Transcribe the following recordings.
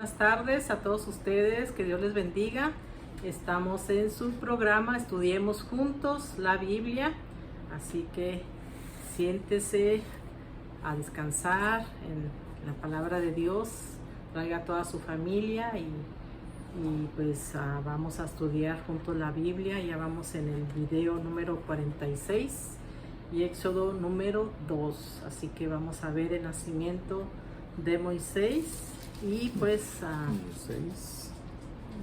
Buenas tardes a todos ustedes, que Dios les bendiga. Estamos en su programa Estudiemos Juntos la Biblia, así que siéntese a descansar en la palabra de Dios, traiga a toda su familia y pues vamos a estudiar juntos la Biblia. Ya vamos en el video número 46 y Éxodo número 2, así que vamos a ver el nacimiento de Moisés. Y pues Moisés.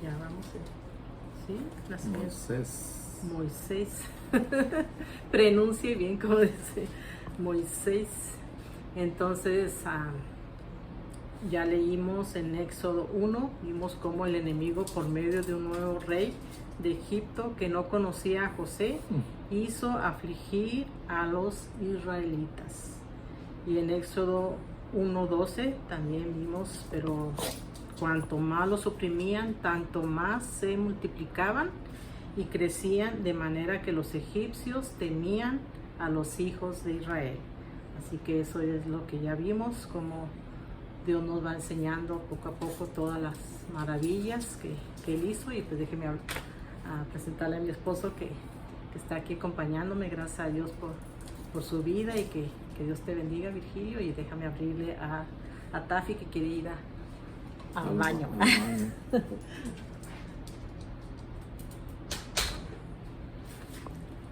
ya vamos ¿sí? Moisés. Pronuncie bien como dice Moisés. Entonces ya leímos en Éxodo 1, vimos cómo el enemigo, por medio de un nuevo rey de Egipto que no conocía a José, hizo afligir a los israelitas. Y en Éxodo 1:12 también vimos, pero cuanto más los oprimían, tanto más se multiplicaban y crecían, de manera que los egipcios temían a los hijos de Israel. Así que eso es lo que ya vimos, como Dios nos va enseñando poco a poco todas las maravillas que Él hizo. Y pues déjeme presentarle a mi esposo que está aquí acompañándome. Gracias a Dios por su vida, y que Dios te bendiga, Virgilio, y déjame abrirle a Tafi, que quiere ir al baño.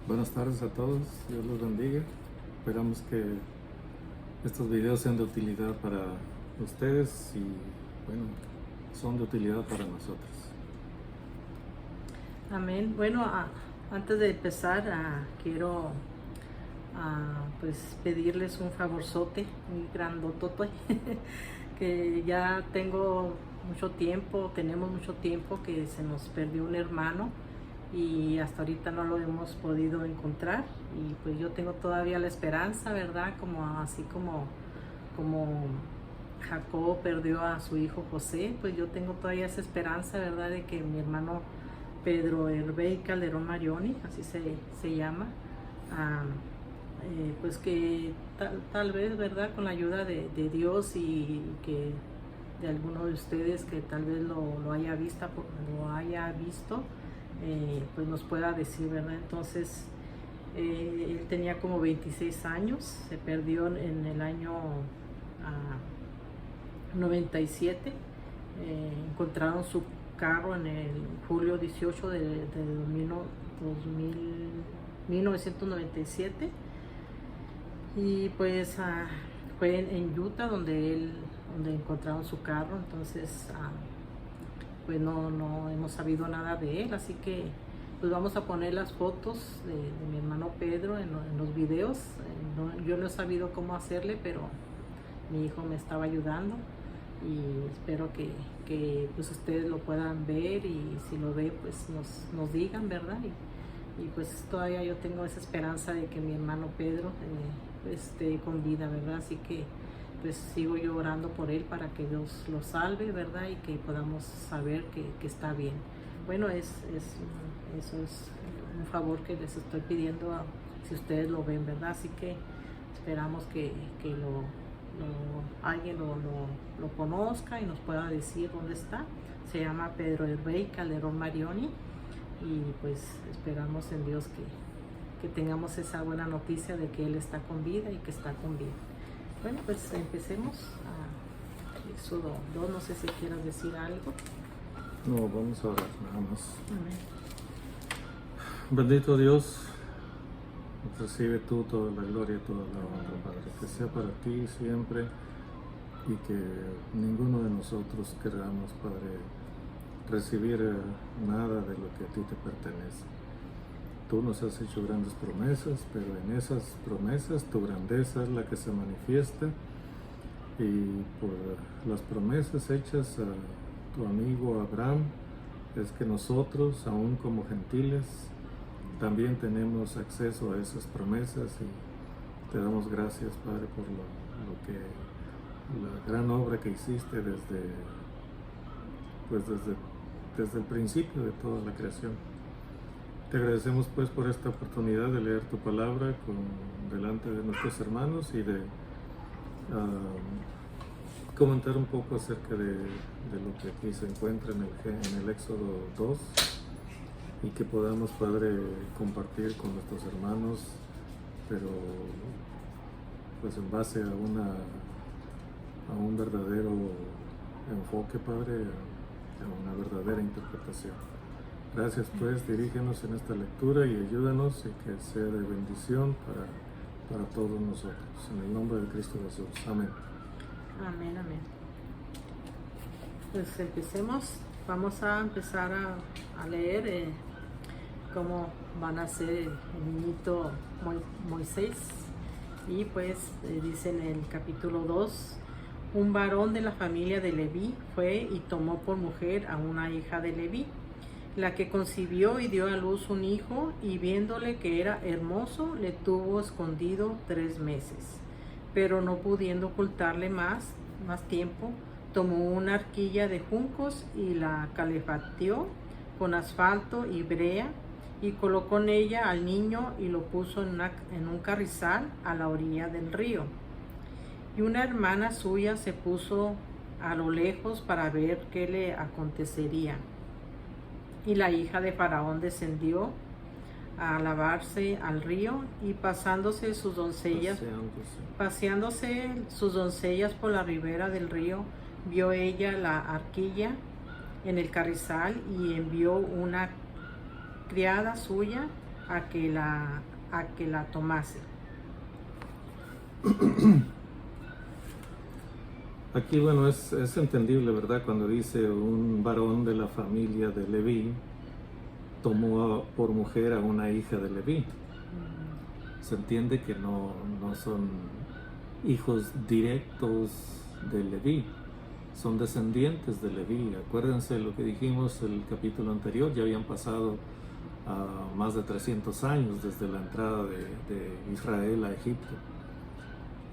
Buenas tardes a todos, Dios los bendiga. Esperamos que estos videos sean de utilidad para ustedes y bueno, son de utilidad para nosotros. Amén. Bueno, antes de empezar, quiero pues pedirles un favorzote muy grandotote que ya tenemos mucho tiempo que se nos perdió un hermano y hasta ahorita no lo hemos podido encontrar. Y pues yo tengo todavía la esperanza, ¿verdad? Así como Jacob perdió a su hijo José, pues yo tengo todavía esa esperanza, ¿verdad? De que mi hermano Pedro Herbey Calderón Marioni, así se llama, pues que tal vez, ¿verdad? Con la ayuda de Dios, y que de alguno de ustedes que tal vez lo haya visto, pues nos pueda decir, ¿verdad? Entonces, él tenía como 26 años, se perdió en el año 97. Encontraron su carro en el julio 18 de 1997, y pues fue en Utah donde encontraron su carro. Entonces pues no hemos sabido nada de él, así que pues vamos a poner las fotos de mi hermano Pedro en los videos. Yo no he sabido cómo hacerle, pero mi hijo me estaba ayudando, y espero que pues ustedes lo puedan ver, y si lo ven pues nos digan, ¿verdad? Y pues todavía yo tengo esa esperanza de que mi hermano Pedro esté con vida, ¿verdad? Así que pues sigo yo orando por él para que Dios lo salve, ¿verdad? Y que podamos saber que está bien. Bueno, eso es un favor que les estoy pidiendo si ustedes lo ven, ¿verdad? Así que esperamos que alguien lo conozca y nos pueda decir dónde está. Se llama Pedro Herbey Calderón Marioni, y pues esperamos en Dios que tengamos esa buena noticia de que Él está con vida y que está con vida. Bueno, pues empecemos a Éxodo 2. No sé si quieras decir algo. No, vamos a orar nada más. Amén. Bendito Dios, recibe tú toda la gloria y toda la honra, Padre, que sea para ti siempre, y que ninguno de nosotros queramos, Padre, recibir nada de lo que a ti te pertenece. Tú nos has hecho grandes promesas, pero en esas promesas tu grandeza es la que se manifiesta, y por las promesas hechas a tu amigo Abraham es que nosotros, aún como gentiles, también tenemos acceso a esas promesas, y te damos gracias, Padre, por la gran obra que hiciste desde el principio de toda la creación. Te agradecemos pues por esta oportunidad de leer tu palabra delante de nuestros hermanos, y de comentar un poco acerca de lo que aquí se encuentra en el Éxodo 2 y que podamos, Padre, compartir con nuestros hermanos, pero pues en base a un verdadero enfoque, Padre, a una verdadera interpretación. Gracias, pues, dirígenos en esta lectura y ayúdanos y que sea de bendición para todos nosotros. En el nombre de Cristo Jesús. Amén. Amén, amén. Pues empecemos. Vamos a empezar a leer cómo van a ser el niñito Moisés. Y pues dice en el capítulo 2, un varón de la familia de Leví fue y tomó por mujer a una hija de Leví, la que concibió y dio a luz un hijo, y viéndole que era hermoso, le tuvo escondido 3 meses. Pero no pudiendo ocultarle más tiempo, tomó una arquilla de juncos y la calefateó con asfalto y brea, y colocó en ella al niño y lo puso en un carrizal a la orilla del río. Y una hermana suya se puso a lo lejos para ver qué le acontecería. Y la hija de Faraón descendió a lavarse al río, y paseándose sus doncellas por la ribera del río, vio ella la arquilla en el carrizal, y envió una criada suya a que la tomase. Aquí, bueno, es entendible, ¿verdad? Cuando dice un varón de la familia de Leví tomó por mujer a una hija de Leví. Se entiende que no son hijos directos de Leví, son descendientes de Leví. Acuérdense lo que dijimos el capítulo anterior, ya habían pasado más de 300 años desde la entrada de Israel a Egipto.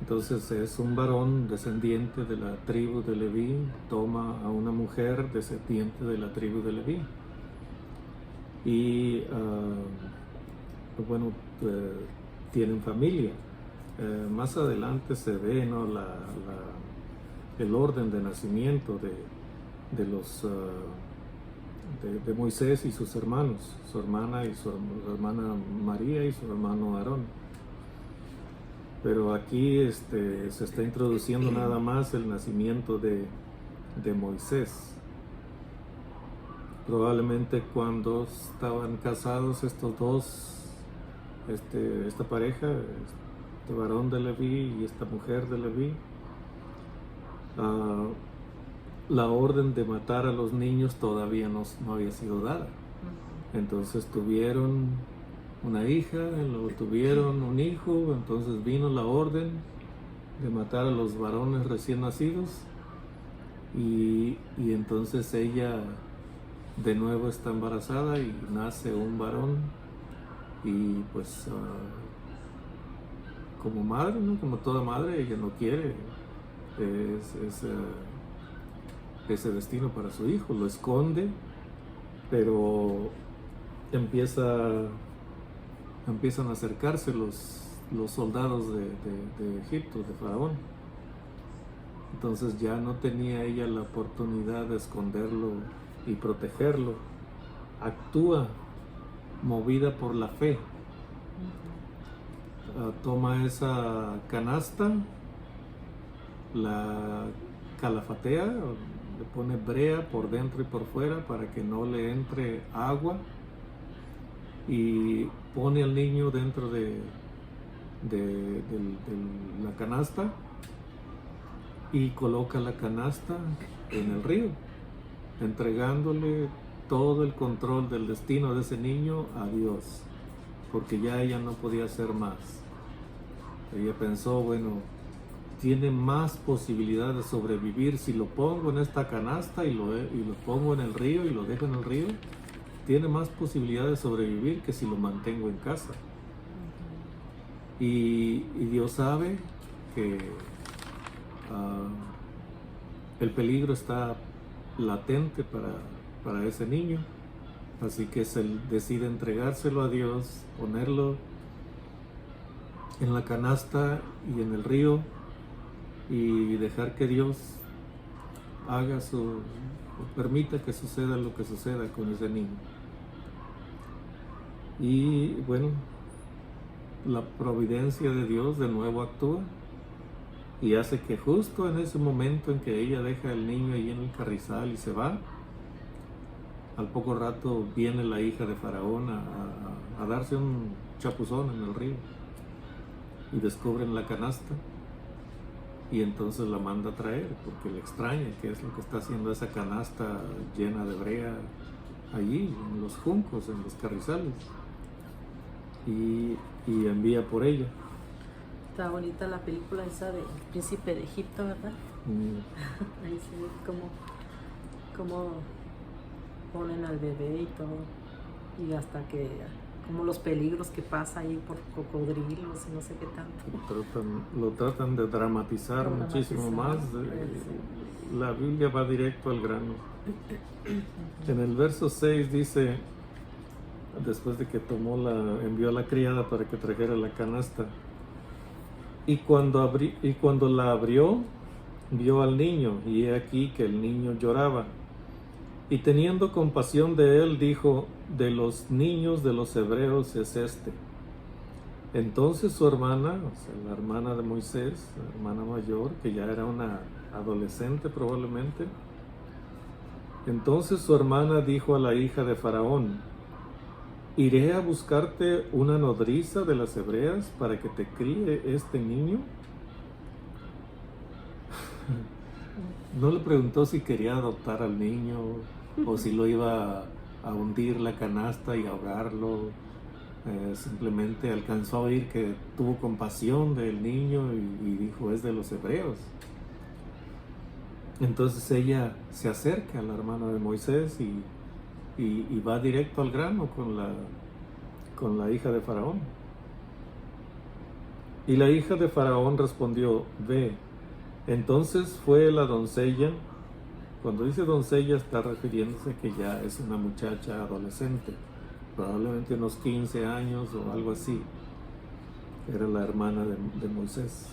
Entonces es un varón descendiente de la tribu de Leví, toma a una mujer descendiente de la tribu de Leví. Y bueno, tienen familia. Más adelante se ve, ¿no?, el orden de nacimiento de Moisés y sus hermanos, su hermana María y su hermano Aarón. Pero aquí se está introduciendo nada más el nacimiento de Moisés. Probablemente cuando estaban casados estos dos, esta pareja, este varón de Leví y esta mujer de Leví, la orden de matar a los niños todavía no había sido dada. Entonces tuvieron una hija, luego tuvieron un hijo, entonces vino la orden de matar a los varones recién nacidos, y entonces ella de nuevo está embarazada y nace un varón, y pues como madre, ¿no?, como toda madre, ella no quiere ese destino para su hijo, lo esconde, pero empiezan a acercarse los soldados de Egipto, de Faraón. Entonces ya no tenía ella la oportunidad de esconderlo y protegerlo. Actúa movida por la fe. Toma esa canasta, la calafatea, le pone brea por dentro y por fuera para que no le entre agua, y pone al niño dentro de la canasta y coloca la canasta en el río, entregándole todo el control del destino de ese niño a Dios, porque ya ella no podía hacer más. Ella pensó, bueno, tiene más posibilidad de sobrevivir si lo pongo en esta canasta y lo pongo en el río y lo dejo en el río. Tiene más posibilidad de sobrevivir que si lo mantengo en casa. Y Dios sabe que el peligro está latente para ese niño, así que se decide entregárselo a Dios, ponerlo en la canasta y en el río, y dejar que Dios permita que suceda lo que suceda con ese niño. Y bueno, la providencia de Dios de nuevo actúa y hace que justo en ese momento en que ella deja al niño ahí en el carrizal y se va, al poco rato viene la hija de Faraón a darse un chapuzón en el río y descubren la canasta y entonces la manda a traer porque le extraña qué es lo que está haciendo esa canasta llena de brea allí en los juncos, en los carrizales, y envía por ella. Está bonita la película esa de El Príncipe de Egipto, ¿verdad? Ahí se ve cómo ponen al bebé y todo, y hasta que como los peligros que pasa ahí por cocodrilos y no sé qué tanto. Lo tratan de dramatizar muchísimo más. La Biblia va directo al grano. En el verso 6 dice, después de que envió a la criada para que trajera la canasta, y cuando la abrió, vio al niño, y he aquí que el niño lloraba. Y teniendo compasión de él, dijo, de los niños de los hebreos es este. Entonces su hermana, o sea, la hermana de Moisés, la hermana mayor, que ya era una adolescente probablemente, entonces su hermana dijo a la hija de Faraón, ¿iré a buscarte una nodriza de las hebreas para que te críe este niño? No le preguntó si quería adoptar al niño o si lo iba a hundir la canasta y ahogarlo. Simplemente alcanzó a oír que tuvo compasión del niño y dijo, es de los hebreos. Entonces ella se acerca a la hermana de Moisés y va directo al grano con la hija de Faraón. Y la hija de Faraón respondió, ve. Entonces fue la doncella. Cuando dice doncella está refiriéndose que ya es una muchacha adolescente, probablemente unos 15 años o algo así. Era la hermana de Moisés.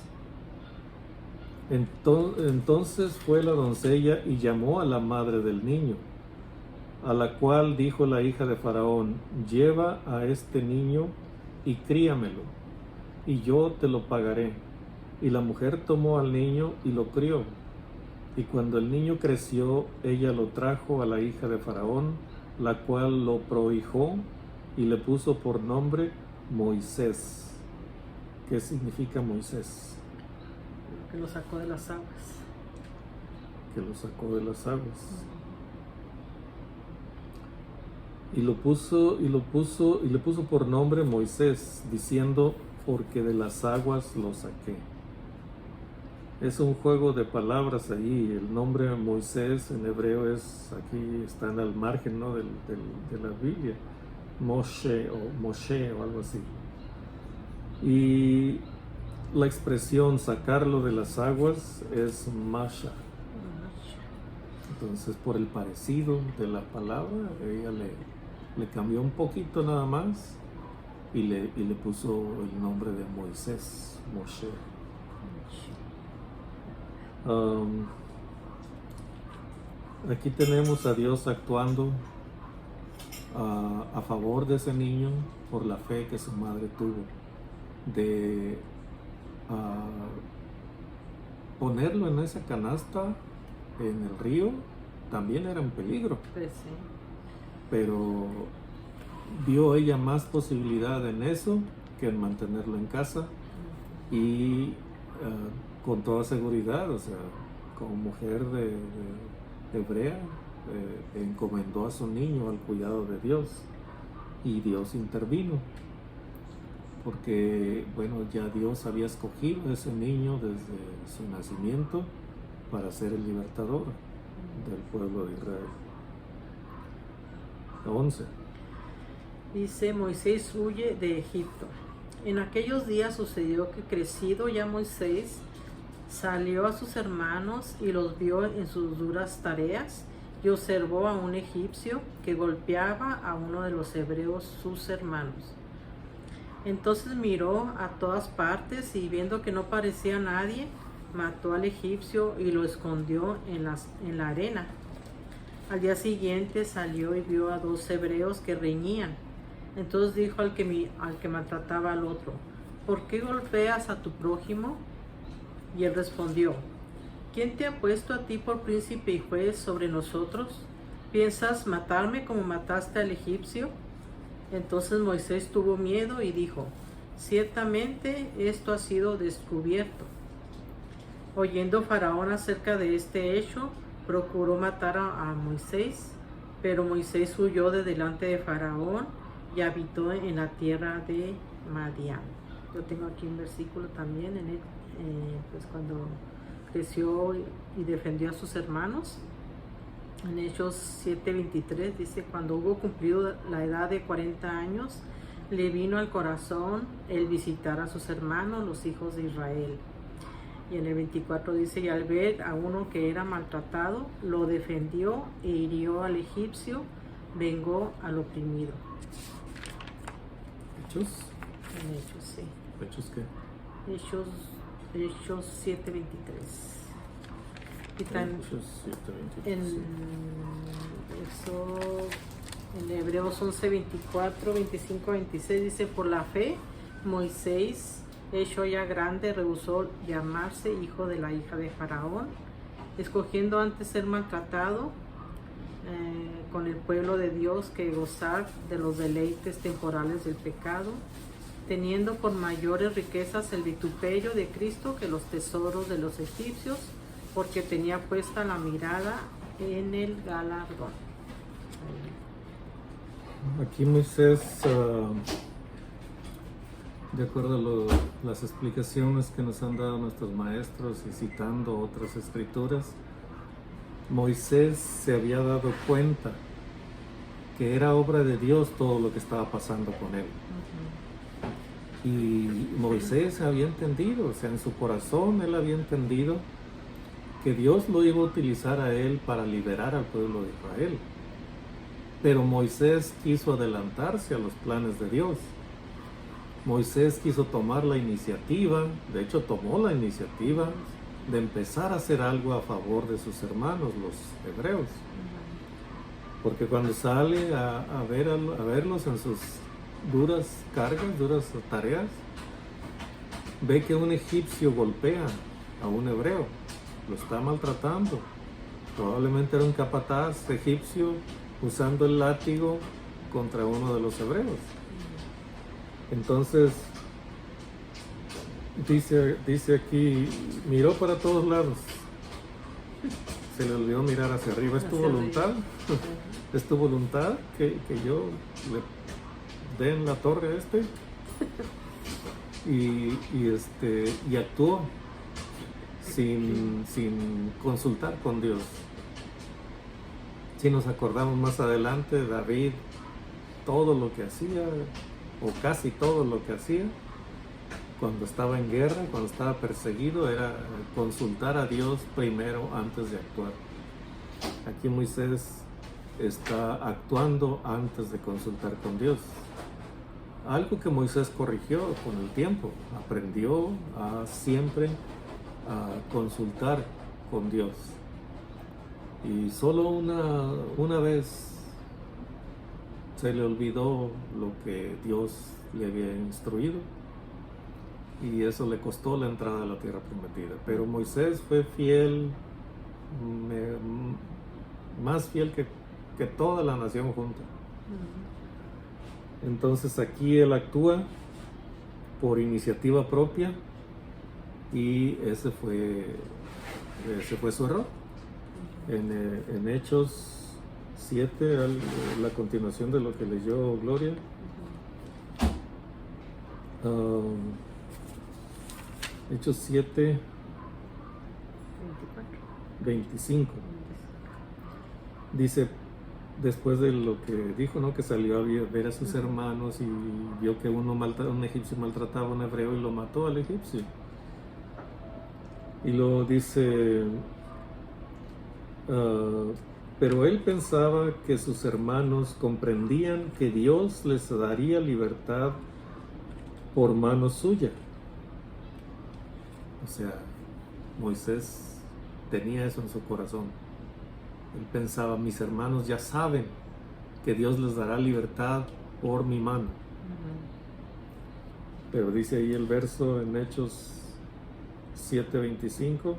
Entonces fue la doncella y llamó a la madre del niño, a la cual dijo la hija de Faraón, lleva a este niño y críamelo, y yo te lo pagaré. Y la mujer tomó al niño y lo crió. Y cuando el niño creció, ella lo trajo a la hija de Faraón, la cual lo prohijó y le puso por nombre Moisés. ¿Qué significa Moisés? Que lo sacó de las aguas. Que lo sacó de las aguas. Y le puso por nombre Moisés, diciendo, porque de las aguas lo saqué. Es un juego de palabras ahí. El nombre Moisés en hebreo aquí está en el margen, ¿no? de la Biblia. Moshe o algo así. Y la expresión sacarlo de las aguas es Masha. Entonces, por el parecido de la palabra, ella le cambió un poquito nada más y le puso el nombre de Moisés, Moshe. Aquí tenemos a Dios actuando a favor de ese niño por la fe que su madre tuvo de ponerlo en esa canasta en el río. También era un peligro, Pues sí. pero vio ella más posibilidad en eso que en mantenerlo en casa y con toda seguridad, o sea, como mujer de hebrea, encomendó a su niño al cuidado de Dios y Dios intervino porque, bueno, ya Dios había escogido a ese niño desde su nacimiento para ser el libertador del pueblo de Israel. 11. Dice, Moisés huye de Egipto. En aquellos días sucedió que crecido ya Moisés salió a sus hermanos y los vio en sus duras tareas y observó a un egipcio que golpeaba a uno de los hebreos sus hermanos. Entonces miró a todas partes y viendo que no parecía nadie, mató al egipcio y lo escondió en la arena. Al día siguiente salió y vio a 2 hebreos que reñían. Entonces dijo al que maltrataba al otro: ¿por qué golpeas a tu prójimo? Y él respondió: ¿quién te ha puesto a ti por príncipe y juez sobre nosotros? ¿Piensas matarme como mataste al egipcio? Entonces Moisés tuvo miedo y dijo: ciertamente esto ha sido descubierto. Oyendo Faraón acerca de este hecho, procuró matar a Moisés, pero Moisés huyó de delante de Faraón y habitó en la tierra de Madián. Yo tengo aquí un versículo también, pues cuando creció y defendió a sus hermanos. En Hechos 7:23 dice: cuando hubo cumplido la edad de 40 años, le vino al corazón el visitar a sus hermanos, los hijos de Israel. Y en el 24 dice: y al ver a uno que era maltratado, lo defendió e hirió al egipcio, vengó al oprimido. ¿Hechos? En Hechos, sí. ¿Hechos qué? Hechos 7:23. Y también Hechos 7:23. En Hebreos 11:24, 25, 26 dice: por la fe, Moisés, hecho ya grande, rehusó llamarse hijo de la hija de Faraón, escogiendo antes ser maltratado con el pueblo de Dios que gozar de los deleites temporales del pecado, teniendo por mayores riquezas el vituperio de Cristo que los tesoros de los egipcios, porque tenía puesta la mirada en el galardón. Aquí Moisés, de acuerdo a las explicaciones que nos han dado nuestros maestros y citando otras escrituras, Moisés se había dado cuenta que era obra de Dios todo lo que estaba pasando con él. Y Moisés había entendido, o sea, en su corazón él había entendido que Dios lo iba a utilizar a él para liberar al pueblo de Israel. Pero Moisés quiso adelantarse a los planes de Dios. Moisés quiso tomar la iniciativa, de hecho tomó la iniciativa de empezar a hacer algo a favor de sus hermanos, los hebreos. Porque cuando sale a verlos en sus duras cargas, duras tareas, ve que un egipcio golpea a un hebreo, lo está maltratando. Probablemente era un capataz egipcio usando el látigo contra uno de los hebreos. Entonces, dice aquí, miró para todos lados. Se le olvidó mirar hacia arriba. ¿Es tu voluntad? ¿Es tu voluntad que yo le dé en la torre a este? Y actuó sin consultar con Dios. Si nos acordamos más adelante, David, todo lo que hacía, o casi todo lo que hacía, cuando estaba en guerra, cuando estaba perseguido, era consultar a Dios primero antes de actuar. Aquí Moisés está actuando antes de consultar con Dios. Algo que Moisés corrigió con el tiempo, aprendió a siempre a consultar con Dios. Y solo una vez se le olvidó lo que Dios le había instruido, y eso le costó la entrada a la tierra prometida. Pero Moisés fue fiel, más fiel que toda la nación junta. Entonces aquí él actúa por iniciativa propia, y ese fue su error. En Hechos 7, la continuación de lo que leyó Gloria, Hechos 7, 25, dice, después de lo que dijo, ¿no? Que salió a ver a sus hermanos y vio que un egipcio maltrataba a un hebreo y lo mató al egipcio. Y lo dice, pero él pensaba que sus hermanos comprendían que Dios les daría libertad por mano suya. O sea, Moisés tenía eso en su corazón. Él pensaba, mis hermanos ya saben que Dios les dará libertad por mi mano. Pero dice ahí el verso en Hechos 7:25,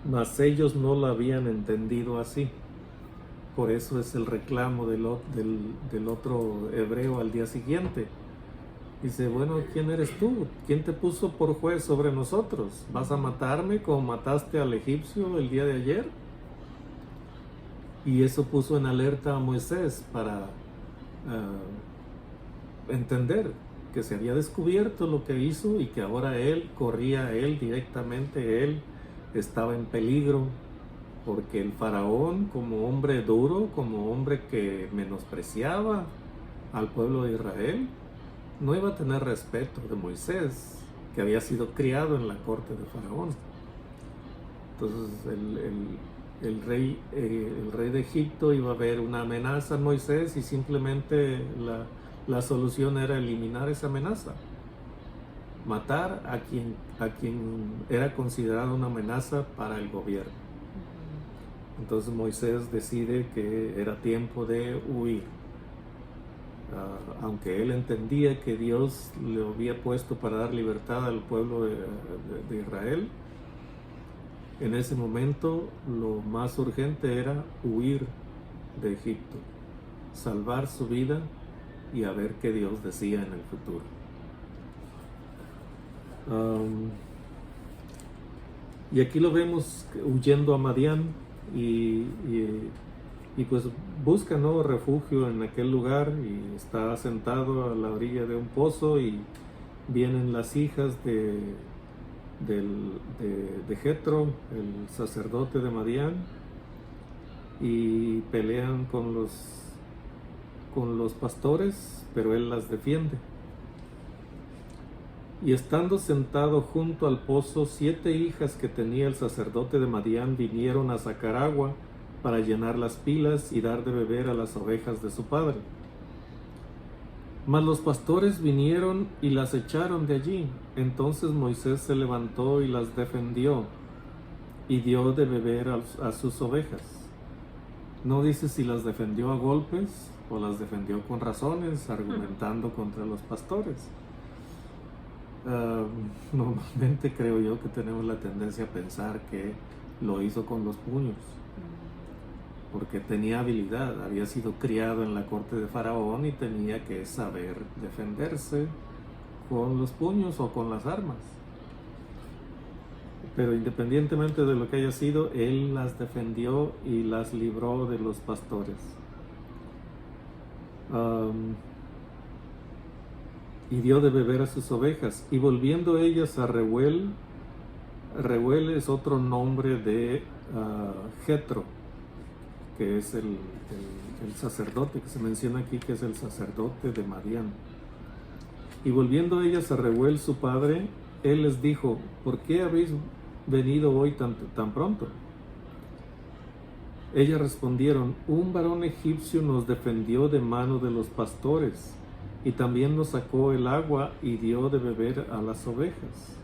mas ellos no lo habían entendido así. Por eso es el reclamo del otro hebreo al día siguiente. Dice, bueno, ¿quién eres tú? ¿Quién te puso por juez sobre nosotros? ¿Vas a matarme como mataste al egipcio el día de ayer? Y eso puso en alerta a Moisés para entender que se había descubierto lo que hizo y que ahora él corría, él directamente, él estaba en peligro, porque el faraón, como hombre duro, como hombre que menospreciaba al pueblo de Israel, no iba a tener respeto de Moisés, que había sido criado en la corte de faraón. Entonces el rey de Egipto iba a ver una amenaza a Moisés y simplemente la solución era eliminar esa amenaza, matar a quien era considerado una amenaza para el gobierno. Entonces Moisés decide que era tiempo de huir. Aunque él entendía que Dios le había puesto para dar libertad al pueblo de Israel, en ese momento lo más urgente era huir de Egipto, salvar su vida y a ver qué Dios decía en el futuro. Y aquí lo vemos huyendo a Madián y pues busca, ¿no?, refugio en aquel lugar, y está sentado a la orilla de un pozo y vienen las hijas de Jetro, el sacerdote de Madián, y pelean con los pastores, pero él las defiende. Y estando sentado junto al pozo, 7 hijas que tenía el sacerdote de Madián vinieron a sacar agua para llenar las pilas y dar de beber a las ovejas de su padre. Mas los pastores vinieron y las echaron de allí. Entonces Moisés se levantó y las defendió y dio de beber a sus ovejas. No dice si las defendió a golpes o las defendió con razones, argumentando contra los pastores. Normalmente creo yo que tenemos la tendencia a pensar que lo hizo con los puños, porque tenía habilidad, había sido criado en la corte de Faraón y tenía que saber defenderse con los puños o con las armas. Pero independientemente de lo que haya sido, él las defendió y las libró de los pastores. Y dio de beber a sus ovejas, y volviendo ellas a Reuel es otro nombre de Jetro, que es el sacerdote que se menciona aquí, que es el sacerdote de Madián. Y volviendo ellas a Reuel su padre, él les dijo, ¿por qué habéis venido hoy tan pronto? Ellas respondieron, un varón egipcio nos defendió de mano de los pastores, y también nos sacó el agua y dio de beber a las ovejas.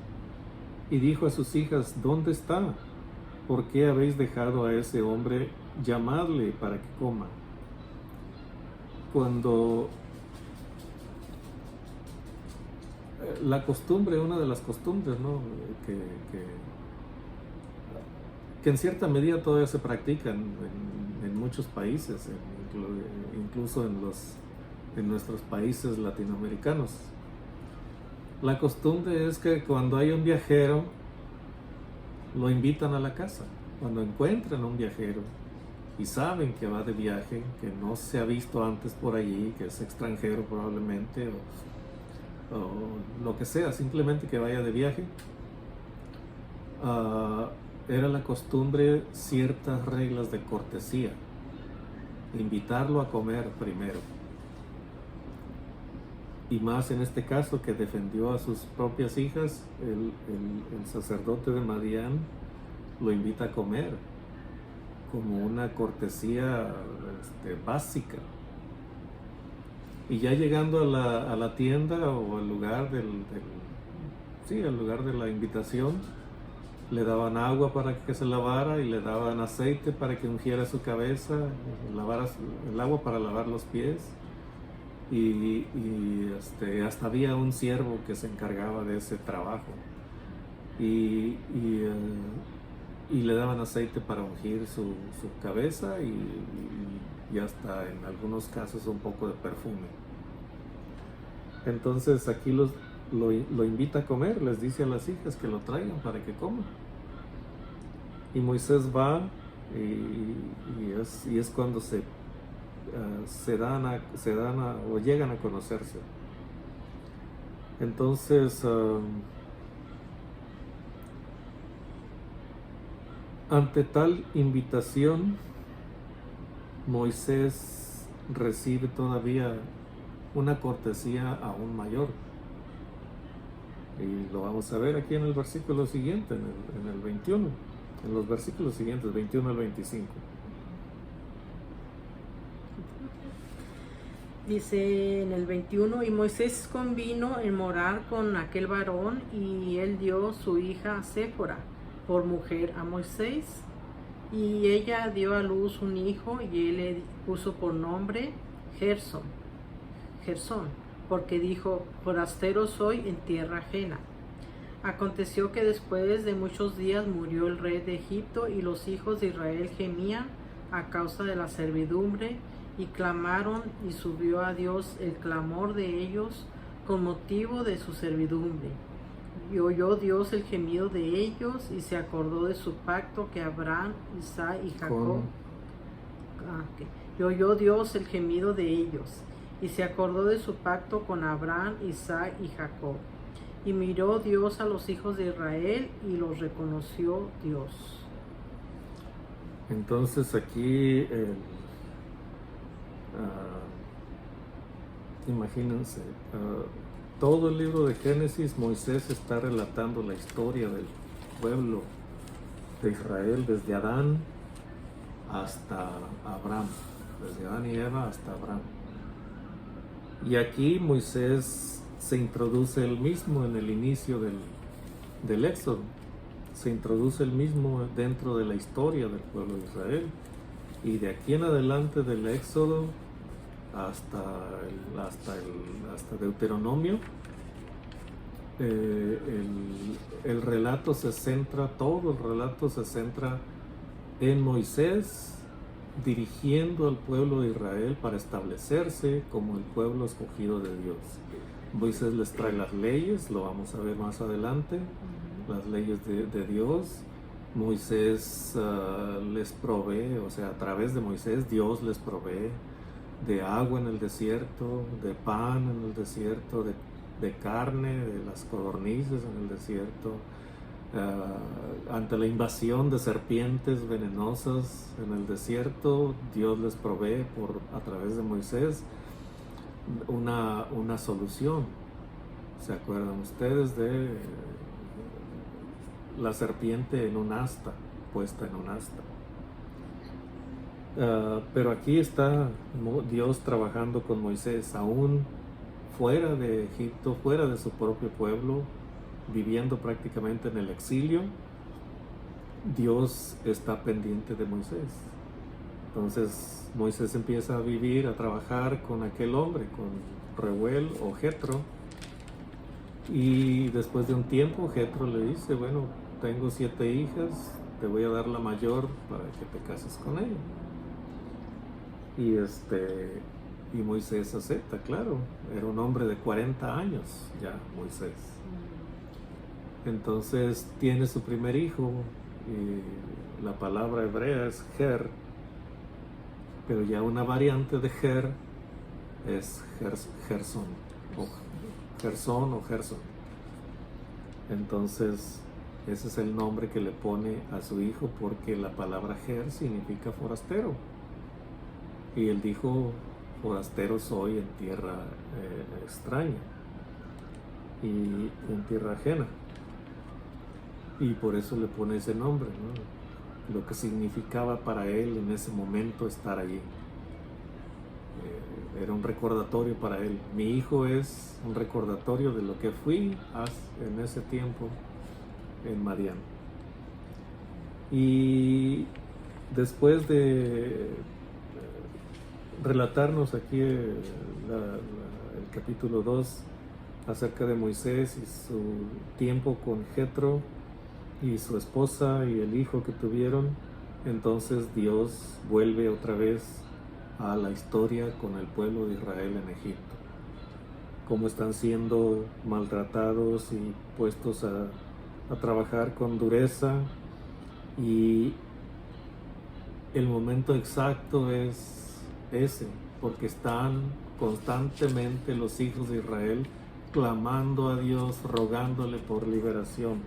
Y dijo a sus hijas, ¿dónde está? ¿Por qué habéis dejado a ese hombre? Llamadle para que coma. Cuando la costumbre, una de las costumbres, ¿no?, que en cierta medida todavía se practican en muchos países, incluso en nuestros países latinoamericanos. La costumbre es que cuando hay un viajero, lo invitan a la casa. Cuando encuentran a un viajero y saben que va de viaje, que no se ha visto antes por allí, que es extranjero probablemente, o lo que sea, simplemente que vaya de viaje, era la costumbre ciertas reglas de cortesía, invitarlo a comer primero. Y más en este caso, que defendió a sus propias hijas, el sacerdote de Madián lo invita a comer como una cortesía básica. Y ya llegando a la tienda o al lugar al lugar de la invitación, le daban agua para que se lavara y le daban aceite para que ungiera su cabeza, lavara el agua para lavar los pies. Y hasta había un siervo que se encargaba de ese trabajo. Y le daban aceite para ungir su cabeza y hasta en algunos casos un poco de perfume. Entonces aquí lo invita a comer, les dice a las hijas que lo traigan para que coman. Y Moisés va y es cuando se llegan a conocerse. Entonces, ante tal invitación, Moisés recibe todavía una cortesía aún mayor. Y lo vamos a ver aquí en el versículo siguiente, en el 21, en los versículos siguientes, 21 al 25. Dice en el 21, y Moisés convino en morar con aquel varón, y él dio su hija Séfora por mujer a Moisés, y ella dio a luz un hijo, y él le puso por nombre Gersón, porque dijo, forastero soy en tierra ajena. Aconteció que después de muchos días murió el rey de Egipto, y los hijos de Israel gemían a causa de la servidumbre, y clamaron, y subió a Dios el clamor de ellos con motivo de su servidumbre. Y oyó Dios el gemido de ellos, y se acordó de su pacto que Abraham, Isaac y Jacob. Y oyó Dios el gemido de ellos, y se acordó de su pacto con Abraham, Isaac y Jacob. Y miró Dios a los hijos de Israel, y los reconoció Dios. Entonces aquí, imagínense, todo el libro de Génesis, Moisés está relatando la historia del pueblo de Israel desde Adán hasta Abraham, desde Adán y Eva hasta Abraham. Y aquí Moisés se introduce él mismo en el inicio del Éxodo, se introduce él mismo dentro de la historia del pueblo de Israel. Y de aquí en adelante del Éxodo hasta Deuteronomio, el relato se centra, todo el relato se centra en Moisés dirigiendo al pueblo de Israel para establecerse como el pueblo escogido de Dios. Moisés les trae las leyes, lo vamos a ver más adelante, las leyes de Dios. Moisés les provee, o sea, a través de Moisés Dios les provee de agua en el desierto, de pan en el desierto, de carne, de las codornices en el desierto, ante la invasión de serpientes venenosas en el desierto. Dios les provee a través de Moisés una solución. ¿Se acuerdan ustedes de la serpiente en un asta, puesta en un asta? Pero aquí está Dios trabajando con Moisés, aún fuera de Egipto, fuera de su propio pueblo, viviendo prácticamente en el exilio. Dios está pendiente de Moisés. Entonces Moisés empieza a vivir, a trabajar con aquel hombre, con Reuel o Jetro, y después de un tiempo Jetro le dice, bueno, tengo 7 hijas, te voy a dar la mayor para que te cases con ella. Y Moisés acepta, claro, era un hombre de 40 años ya Moisés. Entonces tiene su primer hijo, y la palabra hebrea es Ger, pero ya una variante de Ger es Gersón o Gerson. Entonces ese es el nombre que le pone a su hijo, porque la palabra Ger significa forastero. Y él dijo, forastero soy en tierra extraña y en tierra ajena. Y por eso le pone ese nombre, ¿no? Lo que significaba para él en ese momento estar allí. Era un recordatorio para él. Mi hijo es un recordatorio de lo que fui en ese tiempo en Madián. Y después de relatarnos aquí el capítulo 2 acerca de Moisés y su tiempo con Jetro y su esposa y el hijo que tuvieron, entonces Dios vuelve otra vez a la historia con el pueblo de Israel en Egipto, cómo están siendo maltratados y puestos a trabajar con dureza, y el momento exacto es ese, porque están constantemente los hijos de Israel clamando a Dios, rogándole por liberación.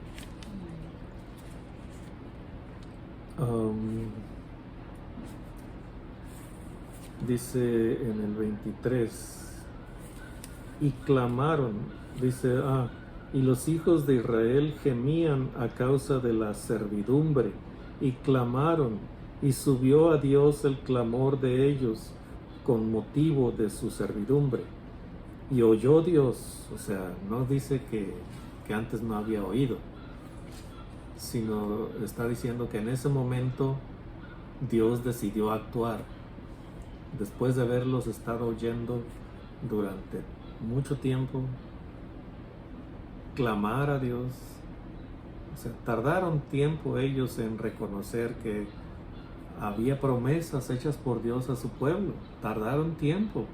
Dice en el 23, y clamaron, dice, y los hijos de Israel gemían a causa de la servidumbre, y clamaron, y subió a Dios el clamor de ellos con motivo de su servidumbre. Y oyó Dios, o sea, no dice que antes no había oído, sino está diciendo que en ese momento Dios decidió actuar. Después de haberlos estado oyendo durante mucho tiempo, clamar a Dios, o sea, tardaron tiempo ellos en reconocer que había promesas hechas por Dios a su pueblo, tardaron tiempo,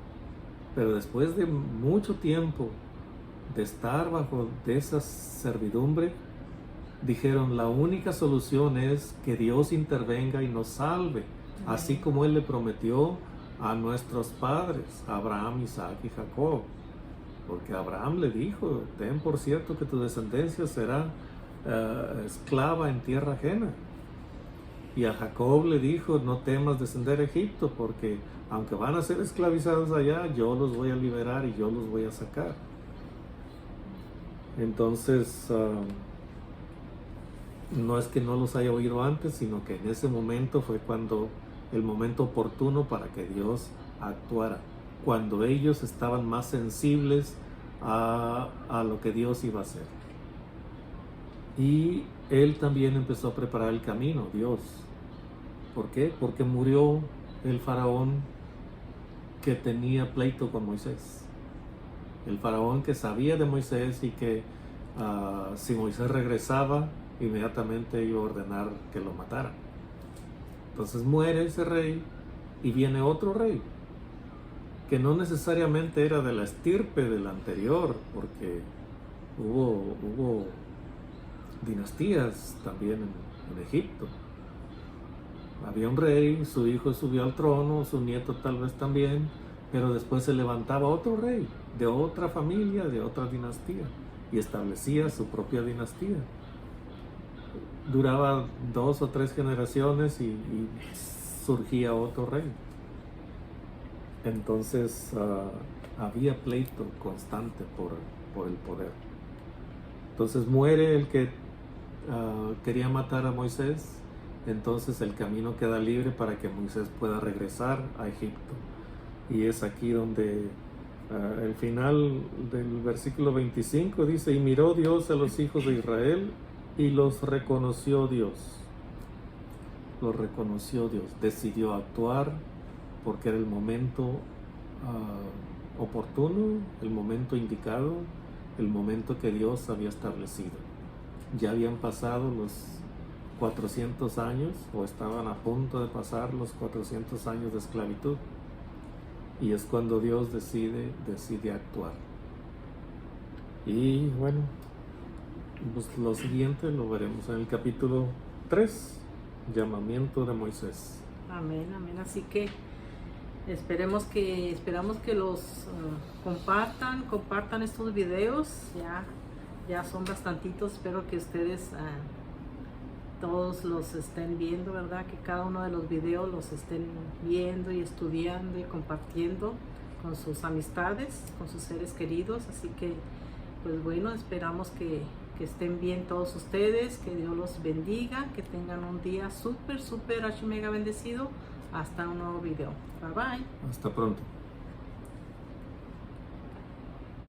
pero después de mucho tiempo de estar bajo de esa servidumbre, dijeron, la única solución es que Dios intervenga y nos salve, así como Él le prometió a nuestros padres, Abraham, Isaac y Jacob. Porque Abraham le dijo, ten por cierto que tu descendencia será esclava en tierra ajena. Y a Jacob le dijo, no temas descender a Egipto, porque aunque van a ser esclavizados allá, yo los voy a liberar y yo los voy a sacar. Entonces, no es que no los haya oído antes, sino que en ese momento fue cuando el momento oportuno para que Dios actuara, cuando ellos estaban más sensibles a lo que Dios iba a hacer. Y Él también empezó a preparar el camino, Dios. ¿Por qué? Porque murió el faraón que tenía pleito con Moisés. El faraón que sabía de Moisés y que si Moisés regresaba, inmediatamente iba a ordenar que lo mataran. Entonces muere ese rey y viene otro rey, que no necesariamente era de la estirpe del anterior, porque hubo dinastías también en Egipto. Había un rey, su hijo subió al trono, su nieto tal vez también, pero después se levantaba otro rey de otra familia, de otra dinastía, y establecía su propia dinastía. Duraba 2 o 3 generaciones y surgía otro rey. Entonces había pleito constante por el poder. Entonces muere el que quería matar a Moisés. Entonces el camino queda libre para que Moisés pueda regresar a Egipto. Y es aquí donde el final del versículo 25 dice, y miró Dios a los hijos de Israel y los reconoció Dios. Los reconoció Dios. Decidió actuar porque era el momento oportuno, el momento indicado, el momento que Dios había establecido. Ya habían pasado los 400 años, o estaban a punto de pasar los 400 años de esclavitud, y es cuando Dios decide actuar. Y bueno, pues lo siguiente lo veremos en el capítulo 3, llamamiento de Moisés. Amén, amén. Así que esperamos que los compartan estos videos. Ya son bastantitos. Espero que ustedes todos los estén viendo, ¿verdad? Que cada uno de los videos los estén viendo y estudiando y compartiendo con sus amistades, con sus seres queridos. Así que, pues bueno, esperamos que estén bien todos ustedes, que Dios los bendiga, que tengan un día súper, súper, archi mega bendecido. Hasta un nuevo video. Bye bye. Hasta pronto.